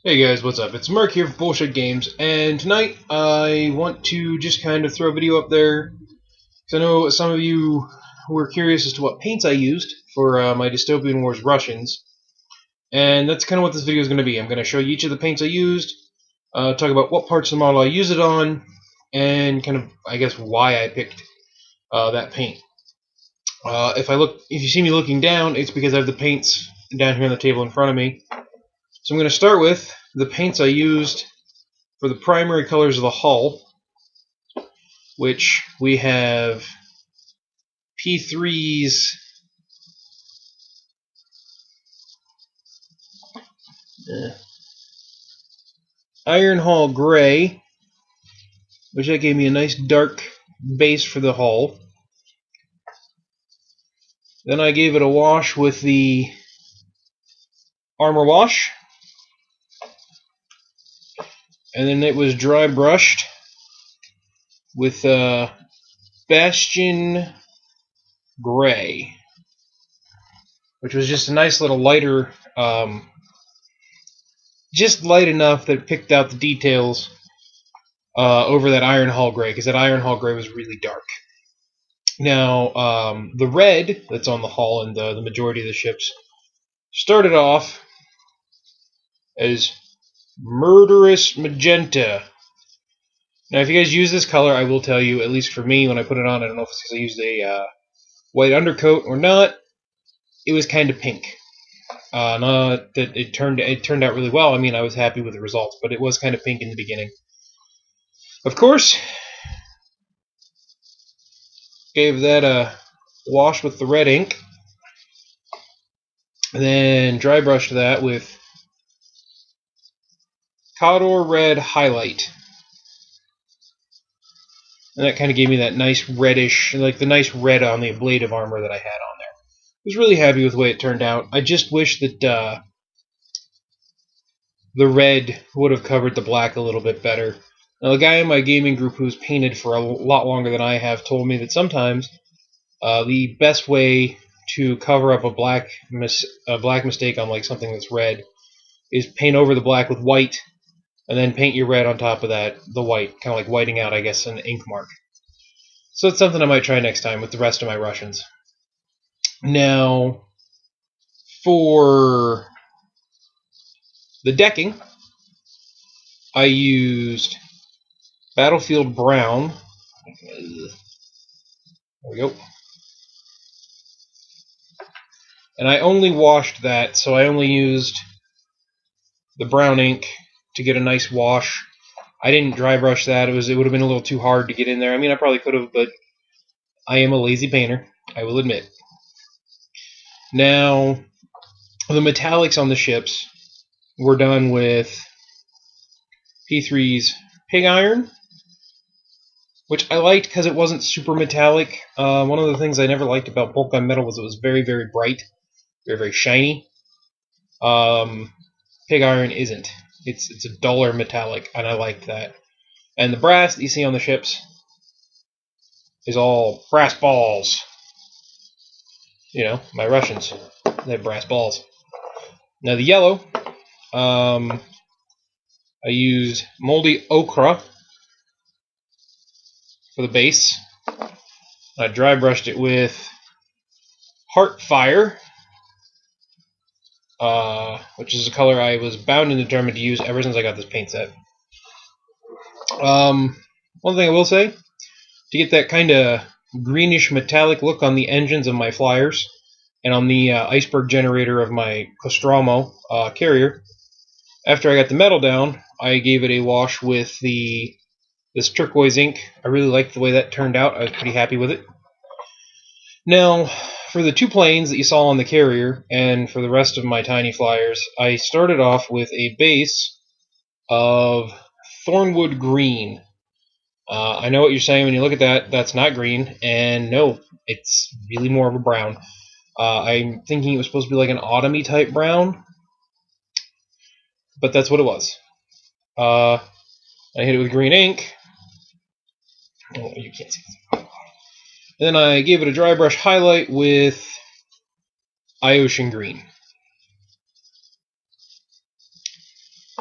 Hey guys, what's up? It's Merc here for Bullshit Games, and tonight I want to just kind of throw a video up there, because I know some of you were curious as to what paints I used for my Dystopian Wars Russians, and that's kind of what this video is going to be. I'm going to show you each of the paints I used, talk about what parts of the model I use it on, and kind of, I guess, why I picked that paint. If you see me looking down, it's because I have the paints down here on the table in front of me. So I'm going to start with the paints I used for the primary colors of the hull, which we have P3's Iron Hull Gray, which that gave me a nice dark base for the hull. Then I gave it a wash with the Armor Wash. And then it was dry brushed with Bastion Gray, which was just a nice little lighter, just light enough that it picked out the details over that Iron Hull Gray, because that Iron Hull Gray was really dark. Now, the red that's on the hull and the majority of the ships started off as Murderous Magenta. Now, if you guys use this color, I will tell you, at least for me, when I put it on, I don't know if it's because I used a white undercoat or not, it was kind of pink. Not that it turned out really well. I mean, I was happy with the results, but it was kind of pink in the beginning. Of course, gave that a wash with the red ink, and then dry brushed that with Cawdor Red Highlight. And that kind of gave me that nice reddish, like the nice red on the ablative armor that I had on there. I was really happy with the way it turned out. I just wish that the red would have covered the black a little bit better. Now, the guy in my gaming group who's painted for a lot longer than I have told me that sometimes the best way to cover up a black mistake on like something that's red is paint over the black with white, and then paint your red on top of that, the white, kind of like whiting out, I guess, an ink mark. So it's something I might try next time with the rest of my Russians. Now, for the decking, I used Battlefield Brown. There we go. And I only washed that, so I only used the brown ink to get a nice wash. I didn't dry brush that. It would have been a little too hard to get in there. I mean, I probably could have, but I am a lazy painter, I will admit. Now, the metallics on the ships were done with P3's Pig Iron, which I liked because it wasn't super metallic. One of the things I never liked about bulk on metal was it was very, very bright, very, very shiny. Pig Iron isn't. It's a duller metallic, and I liked that. And the brass that you see on the ships is all brass balls. You know, my Russians, they have brass balls. Now the yellow, I used Moldy Ochre for the base. I dry brushed it with Heartfire, which is a color I was bound and determined to use ever since I got this paint set. One thing I will say, to get that kind of greenish metallic look on the engines of my flyers and on the iceberg generator of my Nostromo carrier, after I got the metal down, I gave it a wash with this turquoise ink. I really liked the way that turned out. I was pretty happy with it. Now, for the two planes that you saw on the carrier, and for the rest of my tiny flyers, I started off with a base of Thornwood Green. I know what you're saying when you look at that. That's not green, and no, it's really more of a brown. I'm thinking it was supposed to be like an autumny type brown, but that's what it was. I hit it with green ink. Oh, you can't see this. Then I gave it a dry brush highlight with Ocean Green.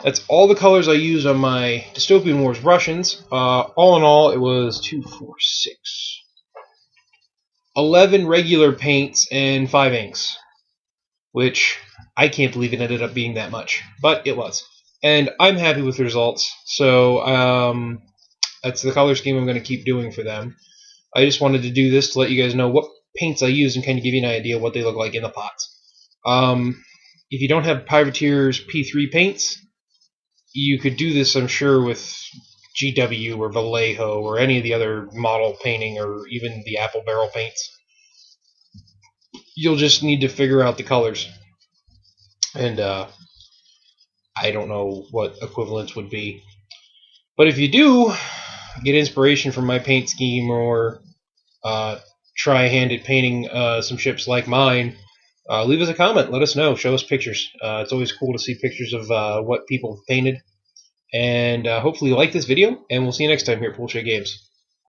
That's all the colors I used on my Dystopian Wars Russians. All in all, it was 2, 4, 6, 11 regular paints and 5 inks, which I can't believe it ended up being that much, but it was. And I'm happy with the results, so that's the color scheme I'm going to keep doing for them. I just wanted to do this to let you guys know what paints I use and kind of give you an idea of what they look like in the pots. If you don't have Privateer's P3 paints, you could do this, I'm sure, with GW or Vallejo or any of the other model painting or even the Apple Barrel paints. You'll just need to figure out the colors. And I don't know what equivalents would be. But if you do get inspiration from my paint scheme or try handed painting some ships like mine, leave us a comment. Let us know. Show us pictures. It's always cool to see pictures of what people have painted. And hopefully you like this video, and we'll see you next time here at Poolshed Games.